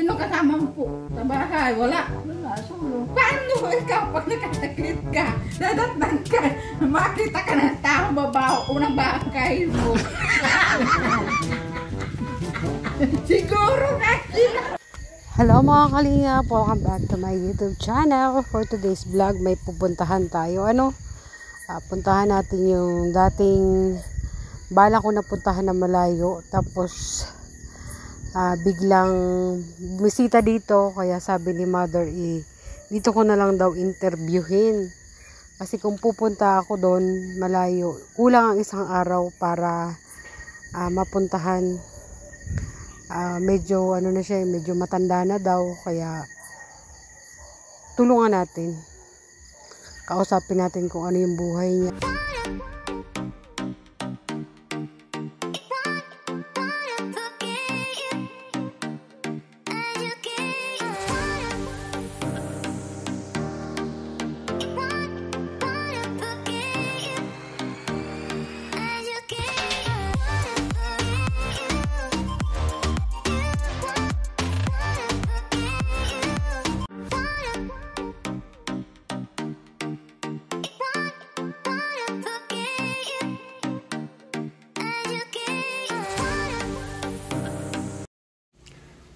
Sino kasama mo po sa bahay? Wala. Wala, solo. Paano ikaw pag nakasakit ka? Dadatnan ka. Makita ka ng tao babaw. Unang bakay mo. Siguro kasi. Hello mga kalingap, welcome back to my YouTube channel. For today's vlog, may pupuntahan tayo. Puntahan natin yung dating bala ko na puntahan na malayo. Tapos biglang bumisita dito. Kaya sabi ni mother, dito ko na lang daw interviewin. Kasi kung pupunta ako doon malayo, kulang ang isang araw para mapuntahan. Medyo ano na siya, medyo matanda na daw, kaya tulungan natin, kausapin natin kung ano yung buhay niya.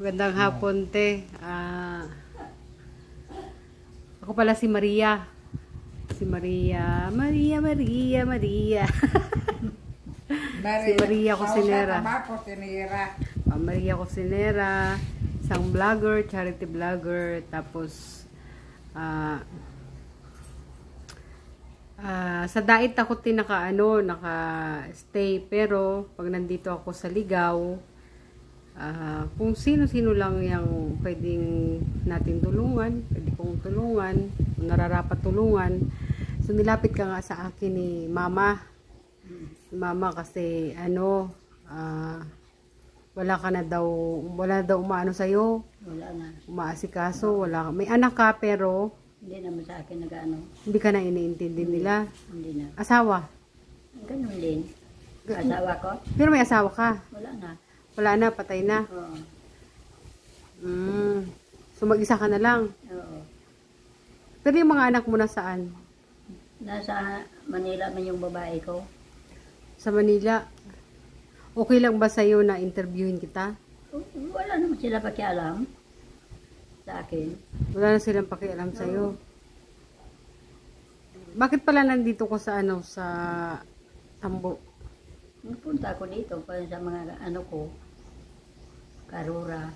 Magandang hapon, te. Ako pala si Maria. Si Maria. Si Maria Cosinera. Maria Cosinera. Isang vlogger, charity vlogger. Tapos, sa dait ako naka-stay. Pero, pag nandito ako sa Ligaw, kung sino-sino lang yung pwedeng natin tulungan, pwede kong tulungan, nararapat tulungan. So nilapit ka nga sa akin ni mama. Mama kasi wala daw umaano sa'yo. Wala na. Umaasikaso, wala. May anak ka pero Hindi naman sa akin nag-ano. hindi ka na iniintindi nila. Hindi na. Asawa? Ganun din. Asawa ko? Pero may asawa ka? Wala na. Wala na, patay na. Oo. So mag-isa ka na lang. Oo. Pero yung mga anak mo nasaan? Nasa Manila man yung babae ko. Sa Manila. Okay lang ba sa'yo na interviewin kita? Wala naman sila pakialam sa akin. Wala na silang pakialam sa'yo. Bakit pala nandito ko sa sa Tambo? Nagpunta ako dito para sa mga ko, Karura.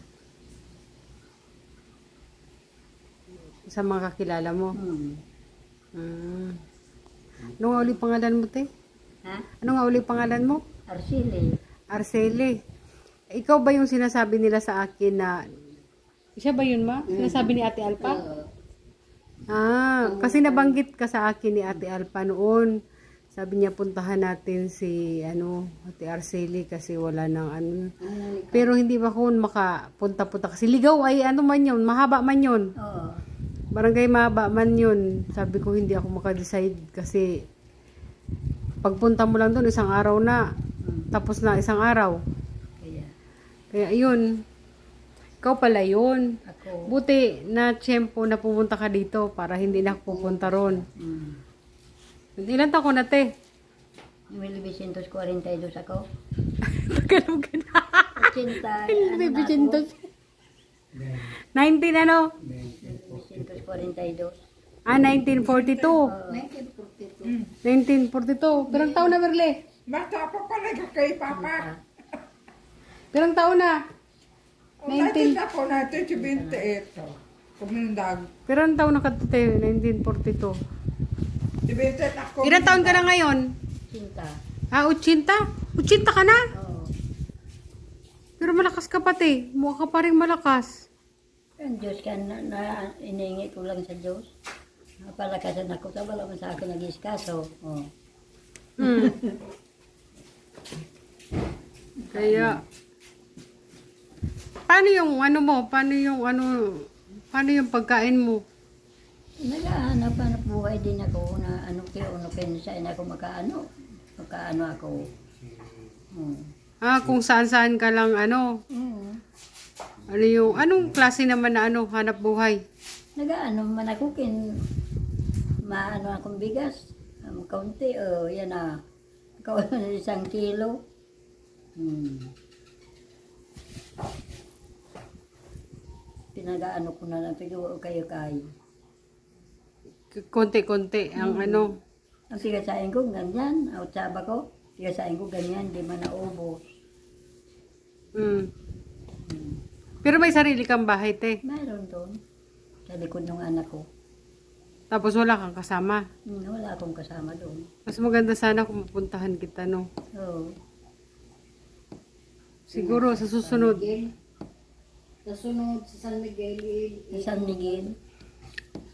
Sa mga kakilala mo? Ano nga uli pangalan mo, te? Ha? Ano nga uli pangalan mo? Arceli. Arceli. Ikaw ba yung sinasabi nila sa akin na siya ba yun, ma? Sinasabi ni Ate Alpa? Kasi nabanggit ka sa akin ni Ate Alpa noon. Sabi niya puntahan natin si Ate Arceli kasi wala nang Pero hindi ba ako makapunta-punta kasi Ligaw ay man yun, mahaba man yun. Oo. Barangay mahaba man yun. Sabi ko hindi ako maka-decide kasi pagpunta mo lang doon isang araw na. Tapos na isang araw. Kaya yun. Ikaw pala yun. Ako. Buti na tiyempo na pumunta ka dito para hindi na ako pupunta ron. Ilan taon ko na, te? 1942 ako. Tagalog ka na. 80. 19 ano? 1942. 1942. 1942. Pirang taon na, Merle? Basta ako pala kay Papa. Pirang taon na? 19 ako natin si 28. Kumindag. Pirang taon na ka, te? 1942. Si 28 ako. Ilang taon ka na ngayon? 80. 80? 80 ka na? Oo. Pero malakas ka pati. Mukha ka pa rin malakas. Ang Diyos ka na iniingi ko lang sa Diyos. Napalakasan ako sa wala man sa akin nag-iskaso. Oh. Kaya paano yung paano yung pagkain mo? Naghahanap buhay din ako na kinunukin sa ina ko makaano ako. Kung saan-saan ka lang Anong klase naman na hanap buhay? Nagaano man ako maano akong bigas. Kaunti, yan na. Isang kilo. Pinagaano ko na lang, kayo. Konti-konti ang ano. Ang tigasain ko, ganyan. Outsaba ko, tigasain ko ganyan, di man naubos. Pero may sarili kang bahay, te. Mayroon doon. Sa likod ng anak ko. Tapos wala kang kasama. Wala akong kasama doon. Mas maganda sana kung mapuntahan kita, no? Oo. Siguro sa susunod. Sa sunod, sa San Miguel. Sa San Miguel.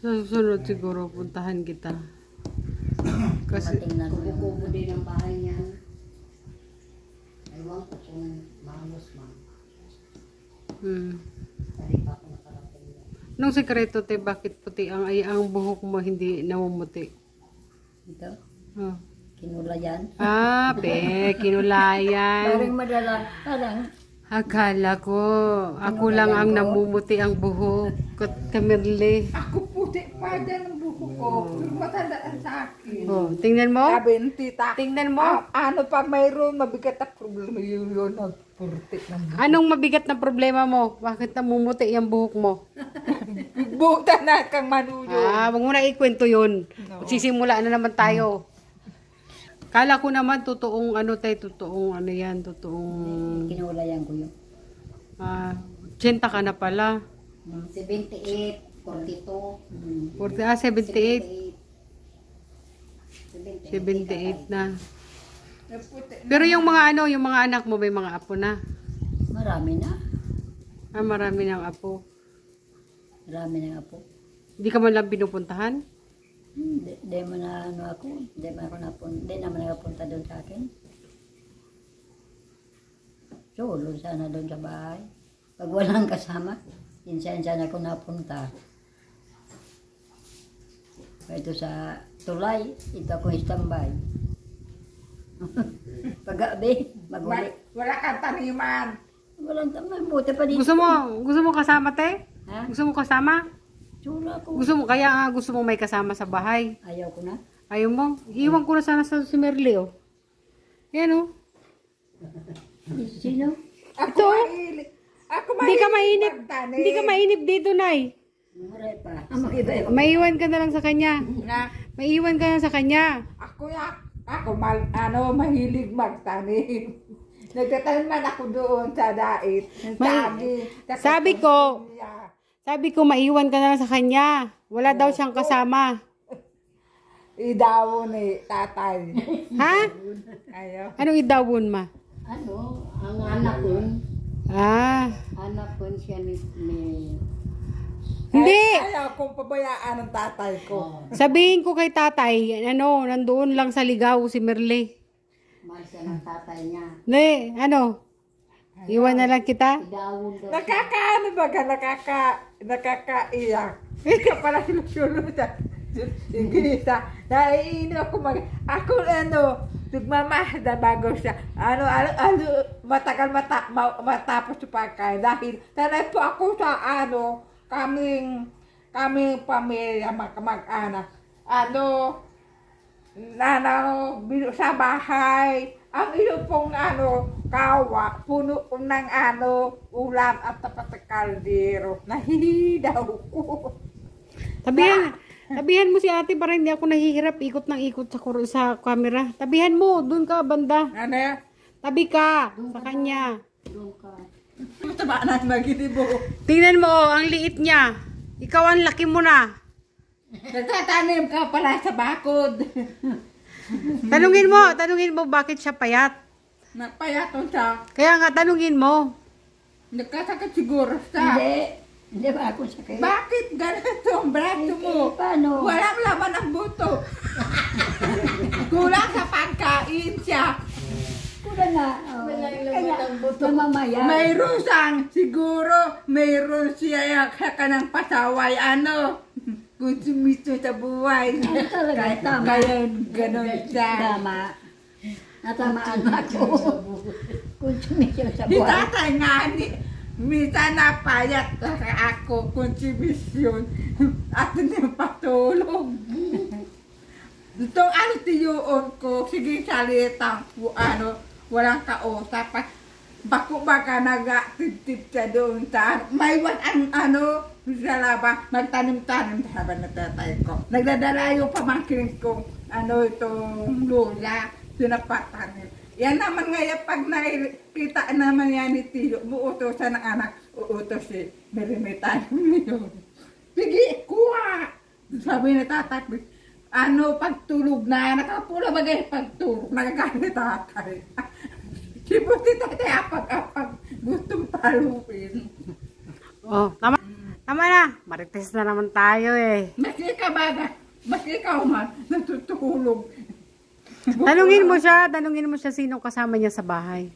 Sa susunod siguro puntahan kita. Kasi Matingnan mo. Kubo din ang bahay niya. Ewan ko kung maamos man. Pari pa ako nakarating yan. Nung sekreto, te, bakit puti ang buhok mo hindi namumuti? Ito, Oh. kinulayan. Kinulayan. Parang madala, parang Akala ko, ako lang ang namumuti ang buhok. Kamirli. Ako puti pa dyan ang buko ko. Pero matandaan sa akin. Oh, tingnan mo. Sabi ng tita. Tingnan mo. Ano pa mayroon, mabigat na problema yun. Nagpurti ng buko. Anong mabigat na problema mo? Bakit namumuti ang buhok mo? Buta na kang manuyo. Wag mo na ikwento yun. Magsisimula na naman tayo. Kala ko naman totoong kinulayan ko yun. 80 ka na pala. 78, 42. 78. 78 na. Pero yung mga anak mo may mga apo na. Marami na. Marami ng apo. Marami na apo. Hindi ka man lang pinupuntahan? Hindi mo na ako. Hindi naman nakapunta doon sa akin. Solo sana doon sa bahay. Pag walang kasama, insan ako napunta. Ito sa tulay, ito akong standby. Pag-gabi, mag-uli. Wala kang taniman. Walang tamay, buti pa dito. Gusto mo kasama, te? Ha? Gusto mo kasama? Sula ko. Gusto mo may kasama sa bahay. Ayaw ko na. Ayaw mo? Iwan ko na sana sa si Merle, oh. Yan, oh. Sino? Ako Hindi ka mainip. Hindi ka mainip dito, Nay. Maray pa. Maiwan ka na lang sa kanya. Maiwan ka na sa kanya. Mahilig magtanim. Nagtatanim man ako doon sa dait. Sabi ko, maiwan ka na lang sa kanya. Wala daw siyang kasama. Idawon tatay. Ha? Ayaw. Anong idawon, ma? Ang anak ko. Anak ko siya ni... Hindi! Ayaw kong pabayaan ng tatay ko. Sabihin ko kay tatay, nandoon lang sa ligaw si Merle. Mahal siya ng tatay niya. Ne, iwan na lang kita? Nakakaano ba ka? Nakakaiyak. Ika pala sinusunod sa Ingilisa. Naiinip ako nagmamahda bago siya. Matagal matapos yung pagkain. Dahil tanay po ako sa kaming pamilya, mag-anak. Sa bahay, ang iyo pong kawa, puno ng ulam at tapat kaldero. Nahihidaw ko. Tabihan mo si ate para hindi ako nahihirap ikot ng ikot sa camera. Tabihan mo, doon ka banda. Ano yan? Tabi ka sa kanya. Mataba na maginibo. Tingnan mo, ang liit niya. Ikaw ang laki mo na. Nagtatanim ka pala sa bakod. Tanungin mo bakit siya payat. Napayaton siya. Kaya nga, tanungin mo. Nagkasakit siguro siya. Hindi ba ako sakit? Bakit ganito ang braso mo? Paano? Walang laman ang buto. Kulang sa pagkain siya. Kulang na. Kaya, mamamaya. Mayroon mayroon siya kanang pasaway, konsumisto sa buhay. Talaga, tama. Kaya ganon siya. Tama. Natamaan ako. Konsumisyon sa buhay. Itatay nga Minsan napayat na ako, kontribusyon, at hindi patulog. Itong ano tiyoon ko, sige salitang walang kausap. Bako baka nagatitip siya doon sa may ang sa labang, nagtanim-tanim sa habang natatay ko. Nagdadala yung pamangkin ko, itong lula, sinapatanim. Yan naman ngayon, pag nakita naman yan ni Tiyo, muutosan ng anak, uutos si Merimitan yun. Sige, kuha! Sabi na tatay, pagtulog na, nakapula bagay pagtulog, nagagalit tatay. Si Buti tatay, apag-apag, gustong paluin. Oh, tama na. Marites na naman tayo eh. Maski ka baga, maski ikaw man, natutulog. Tanungin mo siya sinong kasama niya sa bahay.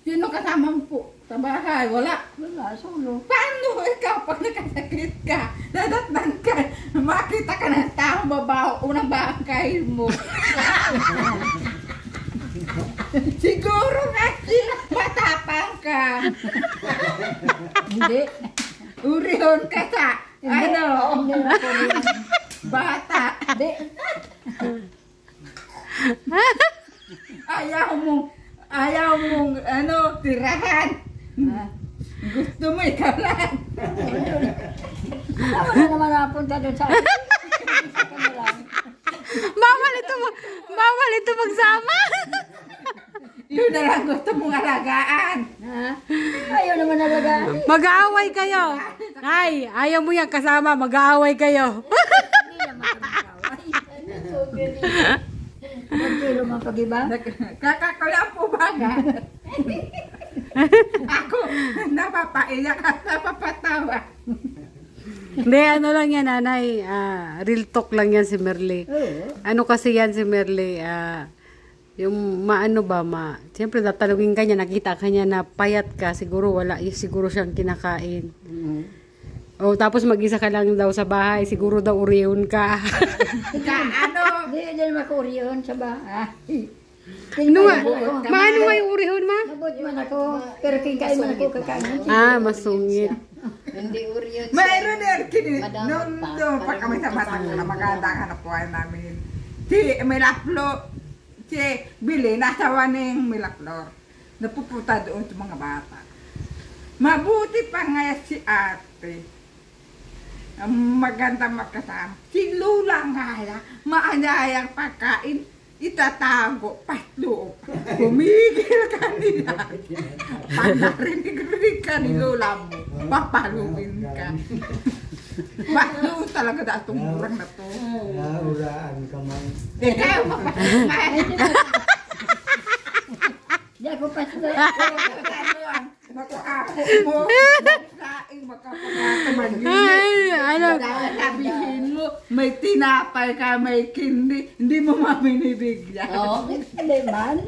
Sino kasama mo po sa bahay? Wala. Wala, solo. Paano ikaw pag nakasakit ka, dadatnan ka, makita ka ng tao babaw, unang bangkay mo. Siguro kasi matapang ka. Hindi. Urihon ka sa, Hindi ako rin. bata. Hindi. Ayaw mong tirahan. Gusto mo ikaw lang. Wala naman napunta doon sa akin. Bawal ito magsama. Yun na lang gusto mong alagaan. Ha? Ayaw naman talaga. Mag-aaway kayo. Ay, ayaw mo yan kasama. Mag-aaway kayo. Hindi naman kami kaway. Magkilo mga pag-iba? Kakakala po ba nga? Ako, napapaiyak at napapatawa. Hindi, lang yan, nanay. Real talk lang yan si Merle. Oo. Kasi yan si Merle, yung siyempre tatanungin ka niya, nakita ka niya na payat ka, siguro siguro siyang kinakain. O tapos mag-isa ka lang daw sa bahay, siguro daw urihon ka. Hindi naman ako uriyon sa bahay. Maano nga yung urihon, ma? Mabot man ako, pero kikain man ako kakain. Masungit. Hindi uriyon. Mayroon din, noon pa kami sa batang na maganda ka na po namin. Si Milaplo, si Billy, nasawa ng Milaplo. Napupunta doon sa mga bata. Mabuti pa nga si ate. Maganda makasama. Si Lula nga maanyayang pagkain, itatago, patloob. Pumigil ka nila. Pag narinig ka ni Lula mo, papaluin ka. Patloob talaga dahil itong murang na to. Nauraan ka man. Ikaw, mapapasmay. Hindi ako pastor. Makaako mo, saing makapagkakaman yun. Sabihin mo, may tinapay ka, may kindi, hindi mo maminibigyan. Oo, hindi man.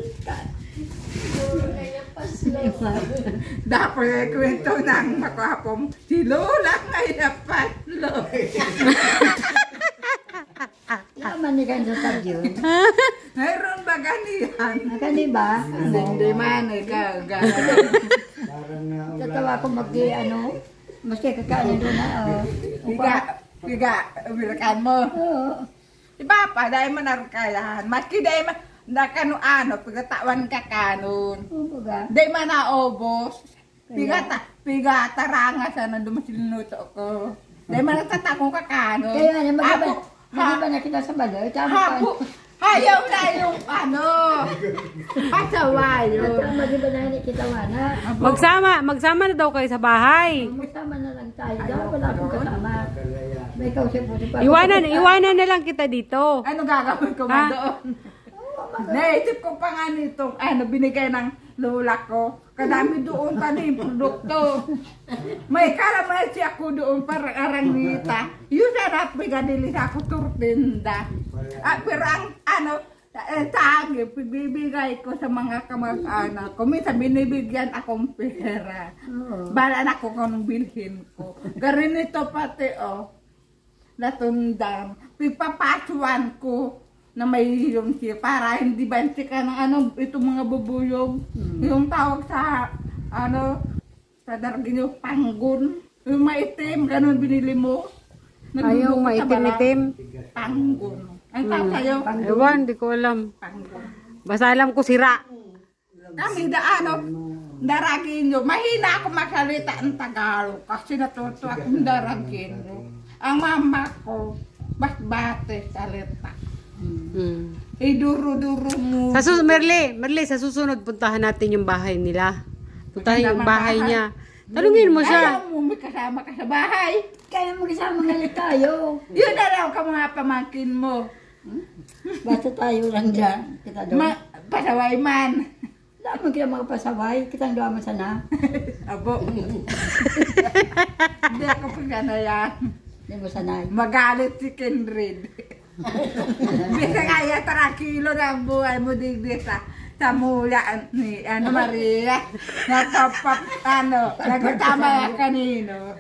Dapat ay kwento ng makapom, si Lola ngay napatlo. Yaman ni kanyo sa yun. Mayroon ba ganiyan? Nakani ba? Hindi man, Parang na Tatawa ko maski kakain doon na. Piga, umilakan mo. Oo. Iba pa, dahil manarkayahan. Maski dahil nakano, pigatawan ka kanon. Oo ba? Dahil manaobos. Piga taranga sa nandumasilinuto ko. Dahil manatatakong ka kanon. Kaya magiba na kita sa baloy. Hapo, ayaw na yung pasawayo. Magiba na kita wana. Magsama na daw kayo sa bahay. Magsama na lang tayo. Wala akong kasama. May kausap po. Iwanan na lang kita dito. Ano gagawin ko ba doon? Naisip ko pa nga nitong binigay ng lola ko. Kadami doon tanim produkto. May kalamansi ako doon para arangnita. Yung sarap bigadili sa ako turtinda. Pero ang tagi, bibigay ko sa mga kamag-anak ko. Minsan binibigyan akong pera. Balaan ako kung bilhin ko. Ganito pati natundang. Pipapasuan ko na may yung siya para hindi bansi ka ng itong mga bubuyog. Yung tawag sa Padaragin yung panggon. Yung maitim, ganun binili mo. Ay, yung maitim-itim. Panggon. Ang tatayo. Ewan, di ko alam. Panggon. Basta alam ko sira. Kami daragin nyo. Mahina ako magsalita ng Tagalog kasi natuto akong daragin nyo. Ang mama ko, bate salita. Mm. Iduro-duro mo. Merle, sa susunod puntahan natin yung bahay nila. Puntahan yung bahay niya. Tanungin mo siya. Ayaw mo, may kasama ka sa bahay. Kaya mag-isama nga tayo. Yun na raw ka mga pamangkin mo. Basta tayo lang dyan. Kita doon. Pasaway man. Dami kita magpasaway. Kitang doon sana. Abo. Hindi ako pagkanayan. Hindi mo sanay. Magalit si Kindred. Bisa kaya 3 kilo na ang buhay mo digdi sa mula ni Maria. Nagkatama kanino.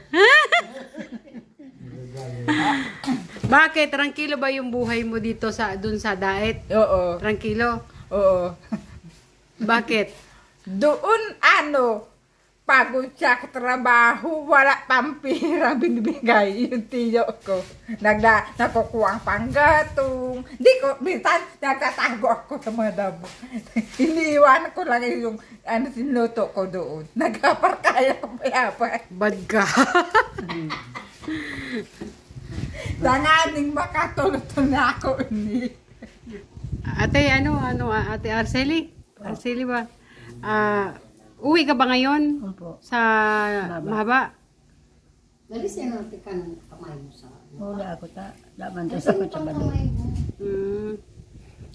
Bakit? Tranquilo ba yung buhay mo dito dun sa Daet? Oo. Tranquilo? Oo. Bakit? Doon pagod siya sa trabaho, wala pang pira binibigay yung tiyo ko. Nakukuha ang panggatong. Di ko, minsan nagtatago ako sa mga dabo. Iniiwan ko lang yung sinuto ko doon. Nagkaparkaya ko payapa. Bad ka. Tanganing makatulog na ako ini. Ate, Ate Arceli? Arceli ba? Uwi ka ba ngayon? Opo. Sa Mahaba? Dali siya natin ka ng kamay mo sa... Wala ako ta. Laban tayo sa kutsa ba doon.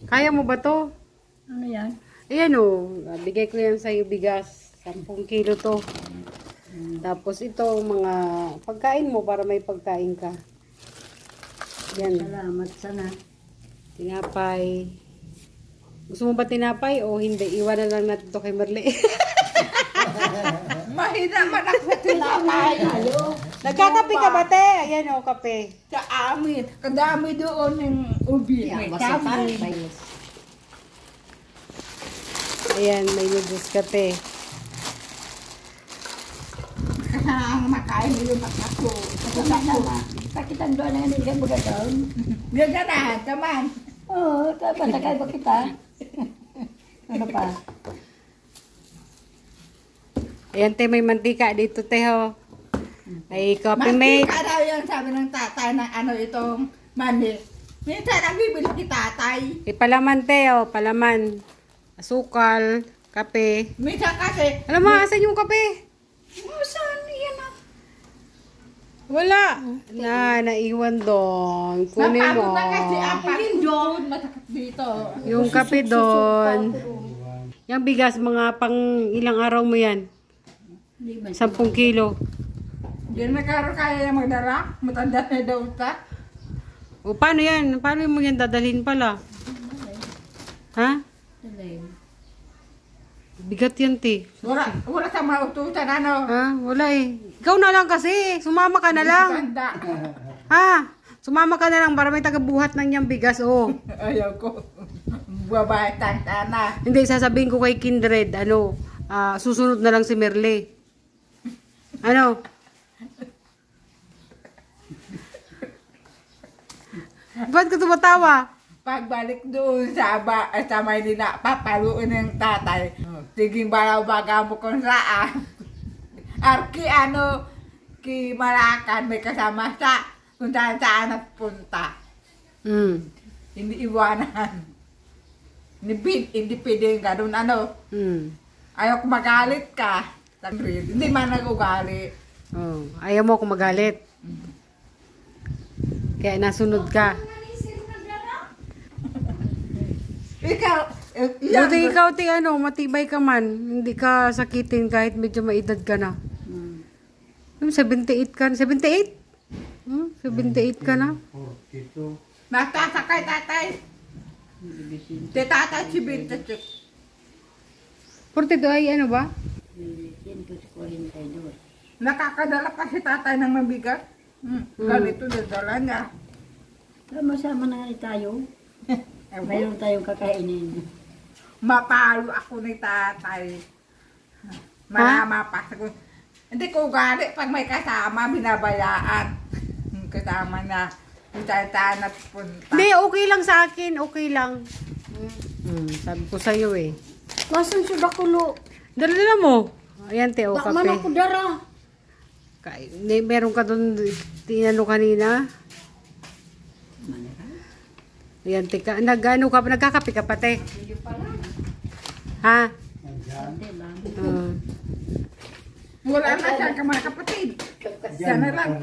Kaya mo ba to? Ano yan? Ayan bigay ko yan sa'yo bigas. 10 kilo to. Tapos ito, mga pagkain mo para may pagkain ka. Yan. Salamat sana. Tinapay. Gusto mo ba tinapay o hindi? Iwan na lang natin to kay Merle. Mahina man ako sa tinapay. Nagkakape ka ba, te? Ayan kape. Sa amin. Kadami doon yung ubi. May dami. Ayan, may noodles ka, te. Ang makain mo yung makako. Pakitang doon na hindi ka magagawin. Gaganahan, taman. Oo, patakay ba kita? Ano pa? Ayan, te, may mantika dito, te, ho. Ay, coffee mate. Mantika daw yan, sabi ng tatay ng itong mani. Minsan ang bibili si tatay. Palaman, te, palaman. Asukal, kape. Minsan kasi, Alam mo, asan yung kape? saan yan Wala. Naiwan doon. Kunin mo. napagod na kasi ang pagod. Matakot dito. Yung kape doon. Yung bigas, mga pang ilang araw mo yan? 10 kilo. Hindi na kaya yung magdala. Matanda na daw ta. O, paano yan? Paano mo yan dadalhin pala? Ha? Bigat yan, te. Wala sa mga utusan, Ha? Wala eh. Ikaw na lang kasi. Sumama ka na lang. Tanda. Ha? Sumama ka na lang para may tagabuhat ng niyang bigas. Ayaw ko. Babae, tanda na. Hindi, sasabihin ko kay Kindred, susunod na lang si Merle. Ano? Ba't ka tumatawa? Pagbalik doon sa Maynila, papaluin ng tatay. Tiging balaw-baga mo kung saan. Arki ki Malacan, may kasama sa kung saan nagpunta. Hindi iwanan. Hindi pwede ganun Ayaw ko magalit ka. Hindi man nag-ugali. Ayaw mo kung magalit. Kaya nasunod ka. Ikaw, Buti ikaw, matibay ka man. Hindi ka sakitin kahit medyo maedad ka na. 78 ka na. 78? 78 ka na? 42. matasakay tatay. Si tatay si Bintasik. 42 ay ano ba? 142. Nakakadala pa si tatay ng mabigat. Ganito dadala niya. Sama-sama na nga tayo. Mayroon tayong kakainin. Mapalo ako ni tatay. Malama pa. Hindi ko ugali pag may kasama, binabayaan. Kasama na, punta na punta. Hindi, okay lang sa akin. Okay lang. Sabi ko sa'yo eh. Nasaan siya bakulo? Dala mo. Ayan, te, o Bak man kape. ako dara. Meron ka doon tinano kanina. Ayan, te, nag-ano ka, nagkakape ka pa, te. Ha? Wala na siya ka mga kapatid. Siya na lang.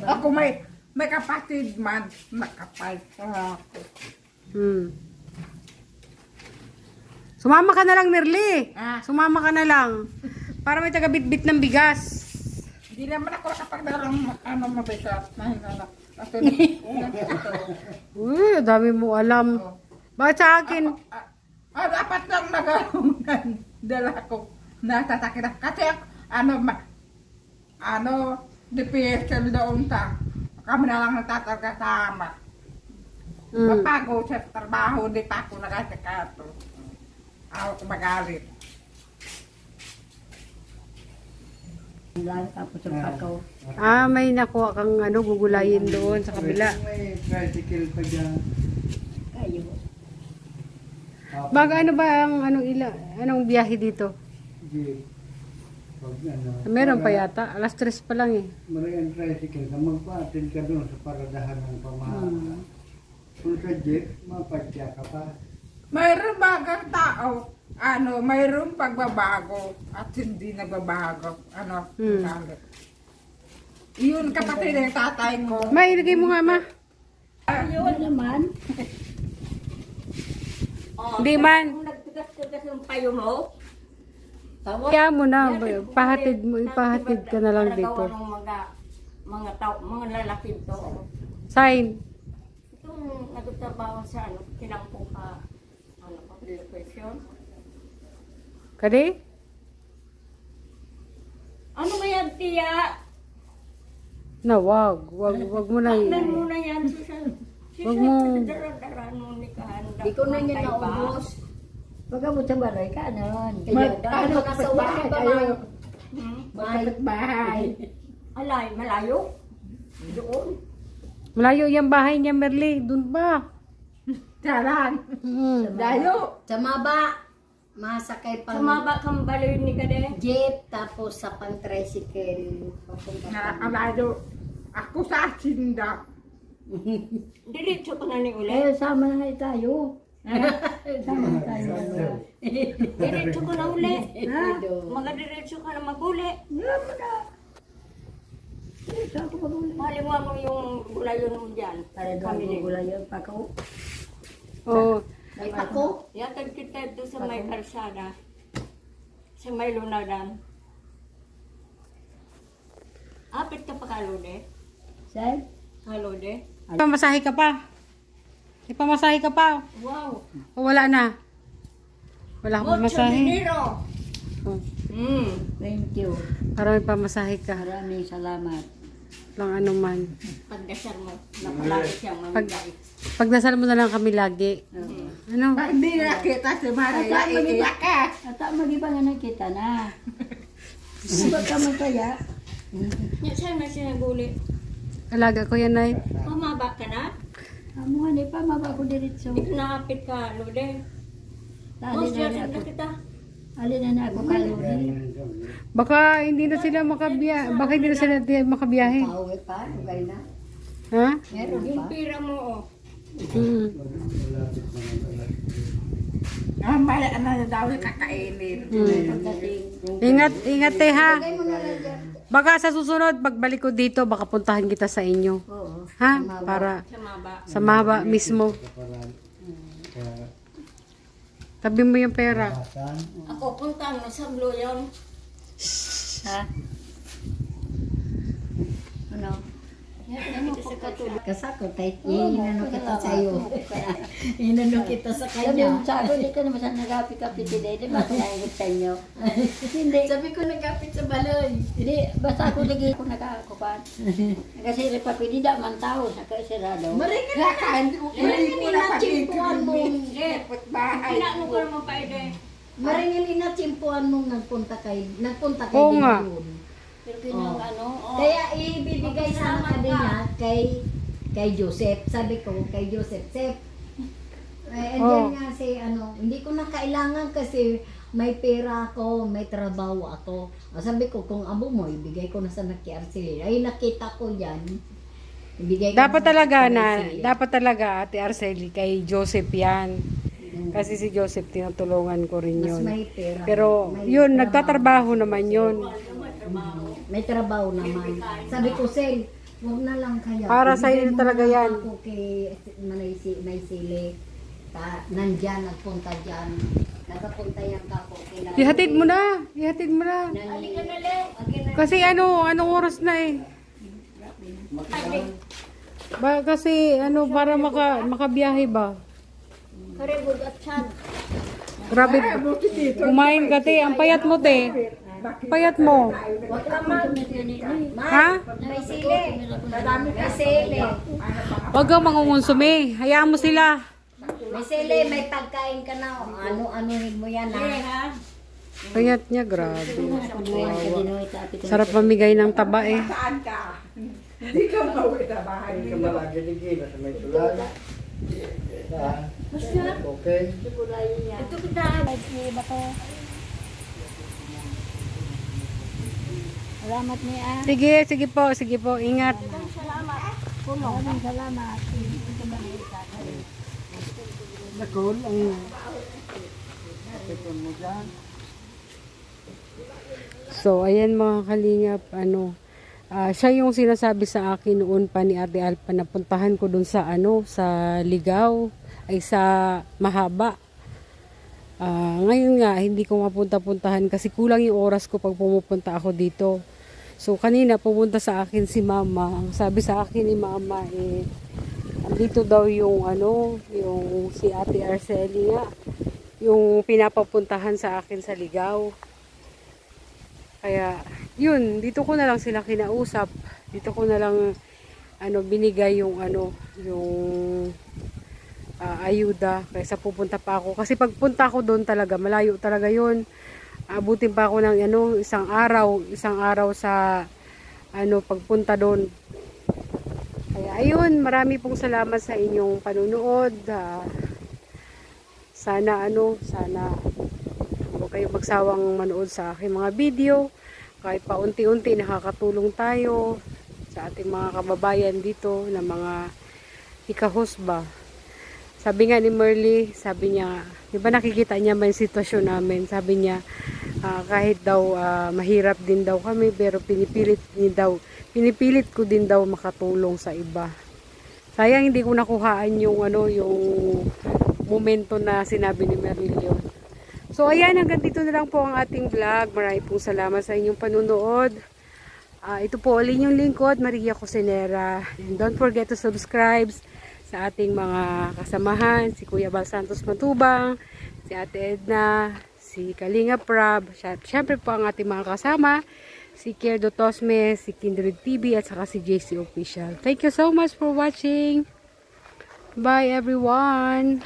Ako may kapatid man, nakapal sa ako. Sumama ka na lang, Nerly. Ah. Sumama ka na lang. Para may taga-bit-bit ng bigas. Hindi naman ako nakapagdarang mabigat na hinala. Kasi Uy, dami mo alam. Bakit sa akin? dapat lang nagalunan. Dala ko natasakit. Kasi DPSL doon sa kami na lang natatargasama. Mapagod sa trabaho, di pa ako nakasikato. Ako magalit. Lang tapos ang pakaw. May nakuha kang gugulayin doon sa kabila. May tricycle pa dyan. Kayo. Baga ano ba ang anong biyahe dito? Sige. Pag Meron pa yata. Alas 3 pa lang eh. Maraming tricycle ka, magpa-attend ka doon sa paradahan ng pamahalaan. Kung sa jeep, mapadya ka pa. Mayroon bagang tao, mayroong pagbabago at hindi nagbabago. Galit. Yun kapatid ng tatay ko. May, ilagay mo nga, ma. Ayun naman. Hindi man. Kung nagtugas-tugas yung payo mo, Kaya mo na. Ipahatid ka na lang dito. Mga tao, mga lalaki to. Sign. Itong nagtatrabaho sa kinampo ka, question. Kadi? Ano ba yan, tiya? Na, wag. Wag mo na. Tignan mo na yan, Susan. Wag mo. Dara-dara mo ni kahanda. Di ko na niya naubos. Pagka mo sa baray ka, nun. Kasawa ka man. Balik bahay. Alay, malayo. Doon. Malayo yung bahay niya, Merly. Doon ba? Charan. Dayo. Sa maba, masakay pang Sumaba kang baloy ni Kade. jeep, tapos sa pang tricycle. Papunta pa. Nakakalayo. Ako sa asinda. Diretso ka na ni uli. Sama na tayo. Sama na tayo. Diretso ka na uli. Mga diretso ka na maguli. Maliwa mo yung gulayon mo dyan. Para doon Kami gulayon pa ko. Oo. May ako. Yatag kita doon sa may kalsada. Sa may lunadan. Apit ka pa kalode. Saan? Kalode. Ipamasahe ka pa. Ipamasahe ka pa. Wow. O wala na. Wala akong Mucho pamasahe. dinero. Oh, Thank you. para may pamasahe ka. Maraming salamat. Lang ano man. Pagdasal mo. Napalagi siyang mamigay. Pagdasal mo na lang kami lagi. Ano? Pag hindi nakita si Maria, iiyak ka. At mag-iba nga nakita na. Sabag ka mo kaya? Yan saan na siya naguli. Alaga ko yan, Nay. Pamaba ka na? Amuhan eh pa, maba ko diretso. Hindi ka nakapit ka, Lode. Tali Mas na yan ako. kita. Alin na ako kalori. Baka hindi na sila makabiyahe. Pauwi pa, lugay na. Ha? Meron Yung pa. pira mo, oh. May na daw kakainin. Ingat te ha. Lagay mo na lang dyan. Baka sa susunod, pagbalik ko dito, baka puntahan kita sa inyo. Oo. Ha? Para Sumaba. sa Mahaba mismo. Tabi mo yung pera. Ako punta mo sa Blue yun. Ha? Ano? Kasako tayo. Inano kita sa'yo. Inano kita sa kanya. Sabi hindi ka naman sa nagapit-kapit today. Di ba kaya sa inyo? Hindi. Sabi ko nagapit sa baloy. Hindi. Basta ako lagi ako nakakupan. Kasi repapit, di da man tao. Nakaisirado. Marikit ka, hindi ko na pag-ibig. Hindi. Bahay. Pinano ko naman pa ide. Maringin inatsimpuan mong nagpunta kay Oo nga. doon. Pero kinang ano, Kaya ibibigay sana ka din niya kay Joseph. Sabi ko kay Joseph, Sep. Andiyan nga si hindi ko na kailangan kasi may pera ako, may trabaho ako. Sabi ko kung abo mo, ibigay ko na sa Arceli. Ay nakita ko yan. Ibigay ko Dapat na talaga kay na, Arceli. dapat talaga Ate Arceli kay Joseph yan. Kasi si Joseph tinutulungan ko rin Mas yun. may pera. Pero May yun, trabaho. nagtatrabaho naman yun. May trabaho naman. Sabi ko, Sel, huwag na lang kaya. Para Ibigay sa'yo mo talaga na lang yan. Ako kay may sili. Nandyan, nagpunta dyan. Nakapunta yan kako. Ihatid mo na. Ihatid mo na. Kasi anong oras na eh. Kasi para makabiyahe ba? karibog at chan. Grabe. Kumain ka te. Ang payat mo te. Payat mo. Wag ka man. Ha? May sili. May sili. Huwag kang mangungonsume. Hayaan mo sila. May sili, may pagkain ka na. Ano-anuhin mo yan ha. Payat niya. Grabe. Sarap mamigay ng taba eh. Saan ka? Hindi ka mauwi sa bahay. Hindi ka malagi ligila sa may tulay. Okay. Ito kita. May bato. Salamat niya. Sige po. Ingat. Maraming salamat. Nakul, ang kapiton mo dyan. So, ayan mga kalingap, siya yung sinasabi sa akin noon pa ni Ate Alpa na puntahan ko dun sa sa Ligaw, ay sa Mahaba. Ngayon nga, hindi ko mapunta-puntahan kasi kulang yung oras ko pag pumupunta ako dito. So, kanina pumunta sa akin si Mama. Ang sabi sa akin ni Mama andito daw yung yung si Ate Arceli nga, yung pinapapuntahan sa akin sa Ligaw. Kaya, yun, dito ko na lang sila kinausap. Dito ko na lang binigay yung yung ayuda kaysa pupunta pa ako. Kasi pagpunta ko doon talaga, malayo talaga yun. Abutin pa ako ng isang araw sa pagpunta doon. Kaya ayun, marami pong salamat sa inyong panunood. Sana huwag kayong magsawang manood sa aking mga video. Kahit paunti-unti nakakatulong tayo sa ating mga kababayan dito na mga hikahos ba. Sabi nga ni Merly, sabi niya, di ba nakikita niya may sitwasyon namin? Sabi niya, kahit daw mahirap din daw kami, pero pinipilit ko din daw makatulong sa iba. Sayang hindi ko nakuhaan yung yung momento na sinabi ni Merly yun. So ayan, hanggang dito na lang po ang ating vlog. Maraming pong salamat sa inyong panunood. Ito po ulit yung lingkod, Maria Cosinera. And don't forget to subscribe sa ating mga kasamahan, si Kuya Bal Santos Matubang, si Ate Edna, si Kalinga Prab, syempre po ang ating mga kasama, si Kierdo Tosme, si Kindred TV, at saka si JC Official. Thank you so much for watching. Bye everyone!